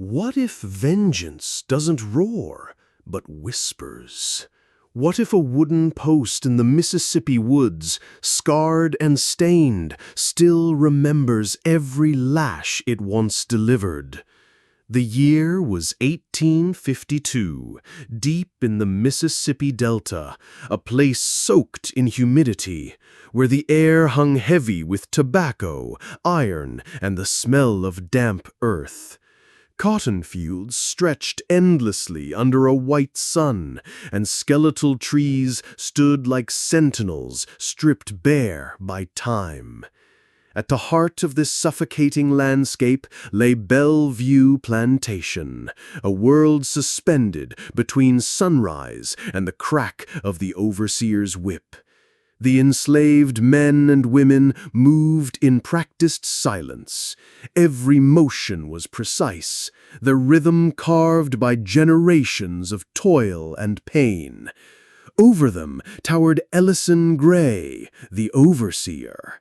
What if vengeance doesn't roar, but whispers? What if a wooden post in the Mississippi woods, scarred and stained, still remembers every lash it once delivered? The year was 1852, deep in the Mississippi Delta, a place soaked in humidity, where the air hung heavy with tobacco, iron, and the smell of damp earth. Cotton fields stretched endlessly under a white sun, and skeletal trees stood like sentinels stripped bare by time. At the heart of this suffocating landscape lay Bellev Plantation, a world suspended between sunrise and the crack of the overseer's whip. The enslaved men and women moved in practiced silence. Every motion was precise, the rhythm carved by generations of toil and pain. Over them towered Ellison Gray, the overseer.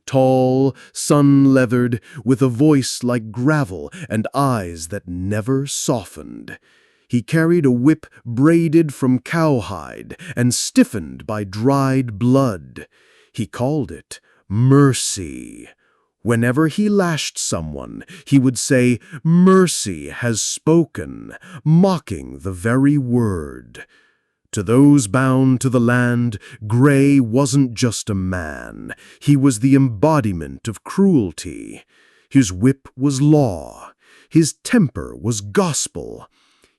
Tall, sun-leathered, with a voice like gravel and eyes that never softened. He carried a whip braided from cowhide and stiffened by dried blood. He called it mercy. Whenever he lashed someone, he would say, "Mercy has spoken," mocking the very word. To those bound to the land, Gray wasn't just a man. He was the embodiment of cruelty. His whip was law. His temper was gospel.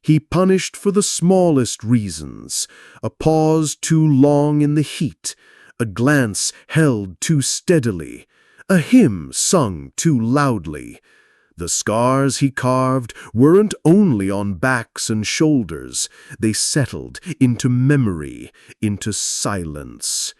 He punished for the smallest reasons: a pause too long in the heat, a glance held too steadily, a hymn sung too loudly. The scars he carved weren't only on backs and shoulders. They settled into memory, into silence.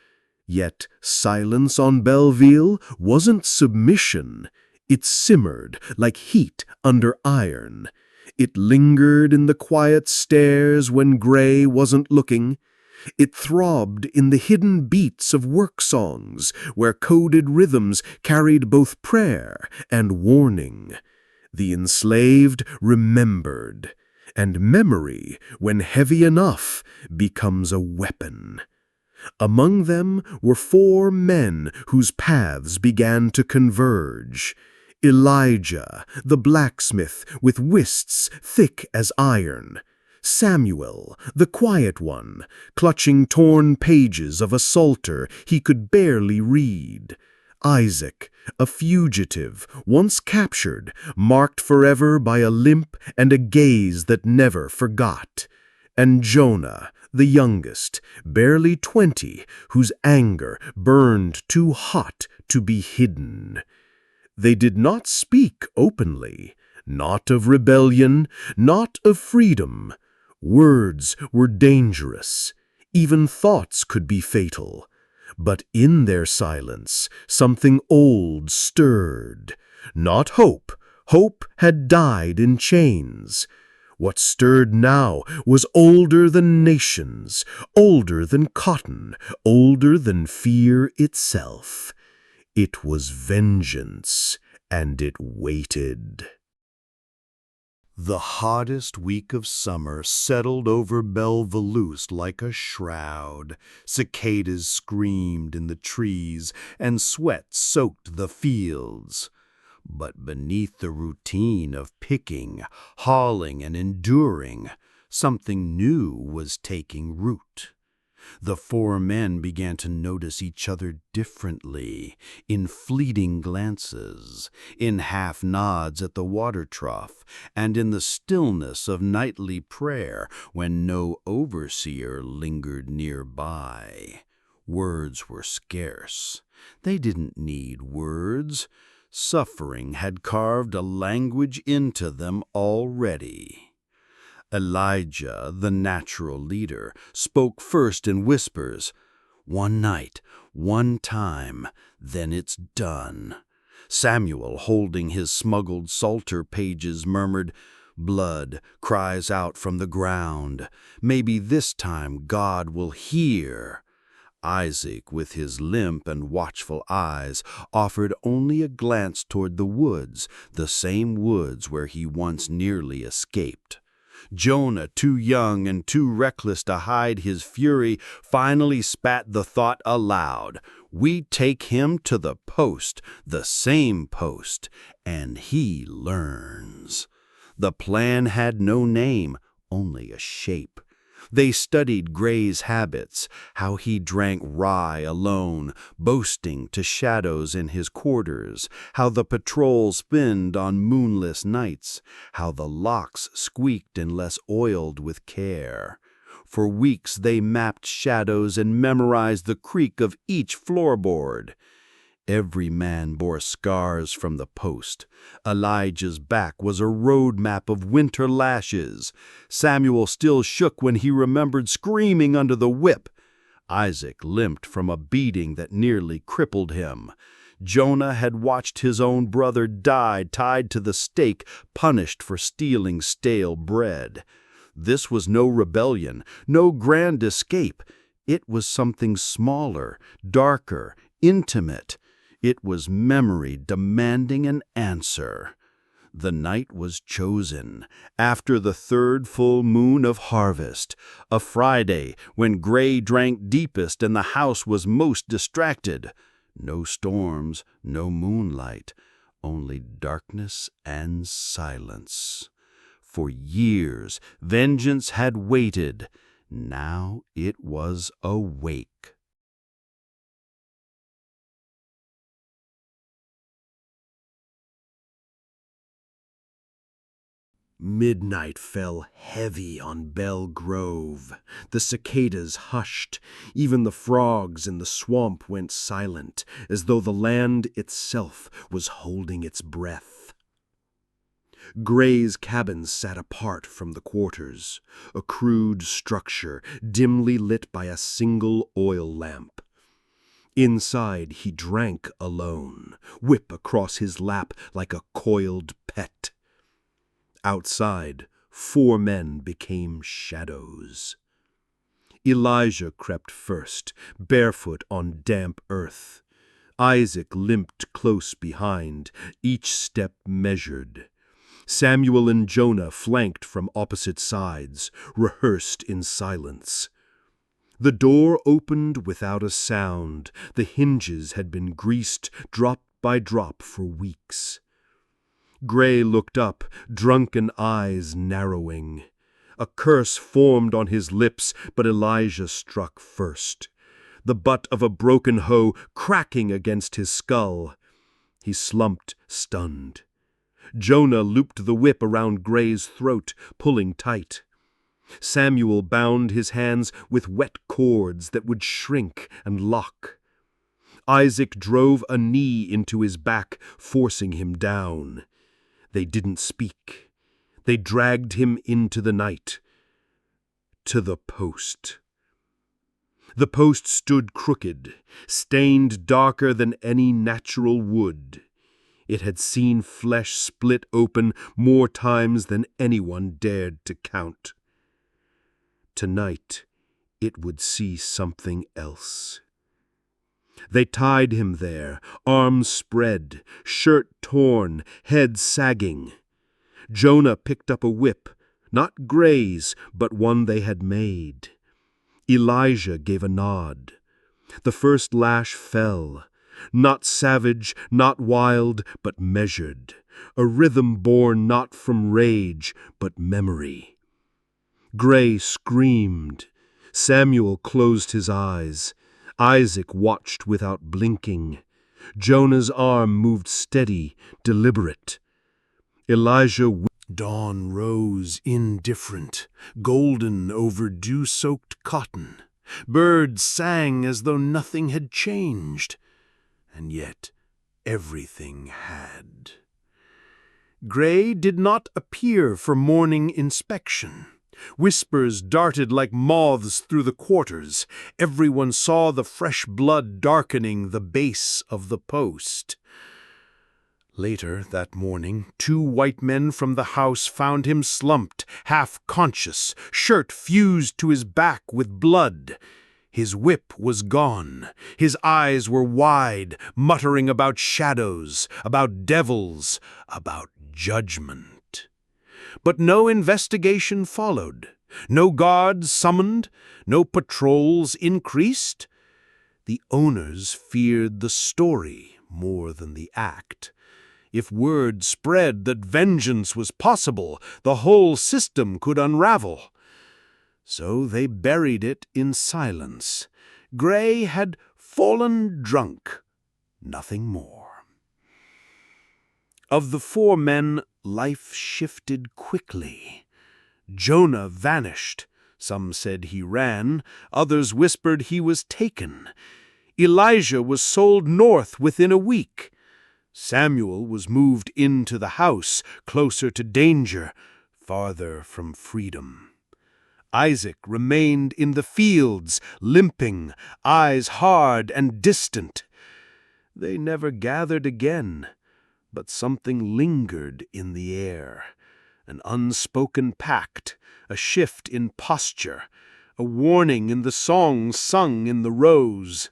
Yet silence on Belleville wasn't submission. It simmered like heat under iron. It lingered in the quiet stares when Gray wasn't looking. It throbbed in the hidden beats of work songs, where coded rhythms carried both prayer and warning. The enslaved remembered, and memory, when heavy enough, becomes a weapon. Among them were 4 men whose paths began to converge. Elijah, the blacksmith with wrists thick as iron. Samuel, the quiet one, clutching torn pages of a psalter he could barely read. Isaac, a fugitive, once captured, marked forever by a limp and a gaze that never forgot. And Jonah, the youngest, barely 20, whose anger burned too hot to be hidden. They did not speak openly, not of rebellion, not of freedom. Words were dangerous. Even thoughts could be fatal. But in their silence, something old stirred. Not hope. Hope had died in chains. What stirred now was older than nations, older than cotton, older than fear itself. It was vengeance, and it waited. The hottest week of summer settled over Bellev like a shroud. Cicadas screamed in the trees, and sweat soaked the fields. But beneath the routine of picking, hauling, and enduring, something new was taking root. The 4 men began to notice each other differently, in fleeting glances, in half nods at the water trough, and in the stillness of nightly prayer when no overseer lingered nearby. Words were scarce. They didn't need words. Suffering had carved a language into them already. Elijah, the natural leader, spoke first in whispers. "One night, one time, then it's done." Samuel, holding his smuggled psalter pages, murmured, "Blood cries out from the ground. Maybe this time God will hear." Isaac, with his limp and watchful eyes, offered only a glance toward the woods, the same woods where he once nearly escaped. Jonah, too young and too reckless to hide his fury, finally spat the thought aloud. We take him to the post, the same post, and he learns. The plan had no name, only a shape. They studied Gray's habits, how he drank rye alone, boasting to shadows in his quarters, how the patrol spinned on moonless nights, how the locks squeaked unless oiled with care. For weeks they mapped shadows and memorized the creak of each floorboard. Every man bore scars from the post. Elijah's back was a road map of winter lashes. Samuel still shook when he remembered screaming under the whip. Isaac limped from a beating that nearly crippled him. Jonah had watched his own brother die tied to the stake, punished for stealing stale bread. This was no rebellion, no grand escape. It was something smaller, darker, intimate. It was memory demanding an answer. The night was chosen, after the third full moon of harvest, a Friday when Gray drank deepest and the house was most distracted. No storms, no moonlight, only darkness and silence. For years, vengeance had waited. Now it was awake. Midnight fell heavy on Bell Grove. The cicadas hushed. Even the frogs in the swamp went silent, as though the land itself was holding its breath. Gray's cabin sat apart from the quarters, a crude structure dimly lit by a single oil lamp. Inside he drank alone, whip across his lap like a coiled pet. Outside, 4 men became shadows. Elijah crept first, barefoot on damp earth. Isaac limped close behind, each step measured. Samuel and Jonah flanked from opposite sides, rehearsed in silence. The door opened without a sound. The hinges had been greased drop by drop for weeks. Gray looked up, drunken eyes narrowing. A curse formed on his lips, but Elijah struck first, the butt of a broken hoe cracking against his skull. He slumped, stunned. Jonah looped the whip around Gray's throat, pulling tight. Samuel bound his hands with wet cords that would shrink and lock. Isaac drove a knee into his back, forcing him down. They didn't speak. They dragged him into the night. To the post. The post stood crooked, stained darker than any natural wood. It had seen flesh split open more times than anyone dared to count. Tonight, it would see something else. They tied him there, arms spread, shirt torn, head sagging. Jonah picked up a whip, not Gray's, but one they had made. Elijah gave a nod. The first lash fell, not savage, not wild, but measured, a rhythm born not from rage, but memory. Gray screamed. Samuel closed his eyes. Isaac watched without blinking. Jonah's arm moved steady, deliberate. Dawn rose indifferent, golden over dew-soaked cotton. Birds sang as though nothing had changed, and yet everything had. Gray did not appear for morning inspection. Whispers darted like moths through the quarters. Everyone saw the fresh blood darkening the base of the post. Later that morning, 2 white men from the house found him slumped, half-conscious, shirt fused to his back with blood. His whip was gone. His eyes were wide, muttering about shadows, about devils, about judgment. But no investigation followed. No guards summoned, no patrols increased. The owners feared the story more than the act. If word spread that vengeance was possible, the whole system could unravel. So they buried it in silence. Gray had fallen drunk, nothing more. Of the 4 men, life shifted quickly. Jonah vanished. Some said he ran, others whispered he was taken. Elijah was sold north within a week. Samuel was moved into the house, closer to danger, farther from freedom. Isaac remained in the fields, limping, eyes hard and distant. They never gathered again, but something lingered in the air. An unspoken pact, a shift in posture, a warning in the songs sung in the rows.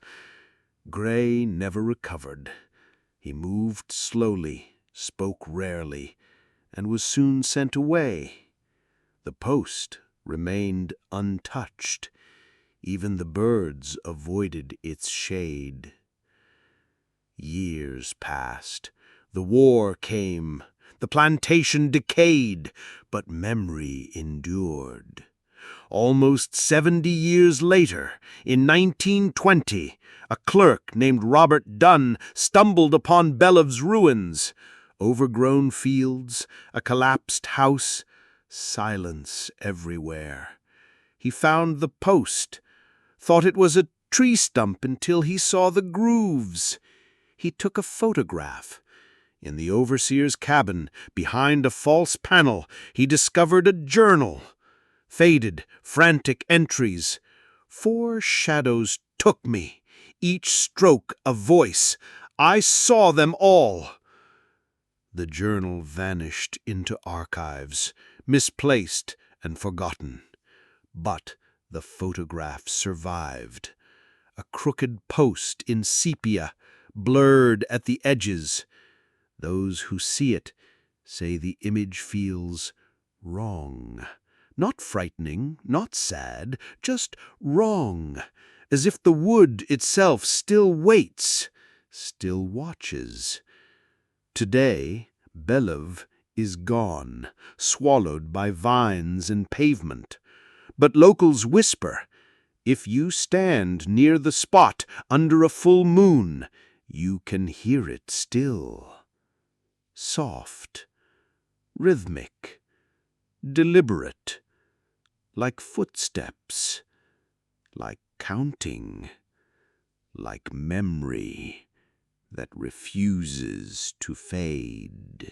Gray never recovered. He moved slowly, spoke rarely, and was soon sent away. The post remained untouched. Even the birds avoided its shade. Years passed. The war came. The plantation decayed, but memory endured. Almost 70 years later, in 1920, a clerk named Robert Dunn stumbled upon Bellev's ruins. Overgrown fields, a collapsed house, silence everywhere. He found the post, thought it was a tree stump until he saw the grooves. He took a photograph. In the overseer's cabin, behind a false panel, he discovered a journal. Faded, frantic entries. 4 shadows took me, each stroke a voice. I saw them all. The journal vanished into archives, misplaced and forgotten. But the photograph survived. A crooked post in sepia, blurred at the edges. Those who see it say the image feels wrong. Not frightening, not sad, just wrong, as if the wood itself still waits, still watches. Today, Bellev is gone, swallowed by vines and pavement. But locals whisper, if you stand near the spot under a full moon, you can hear it still. Soft, rhythmic, deliberate, like footsteps, like counting, like memory that refuses to fade.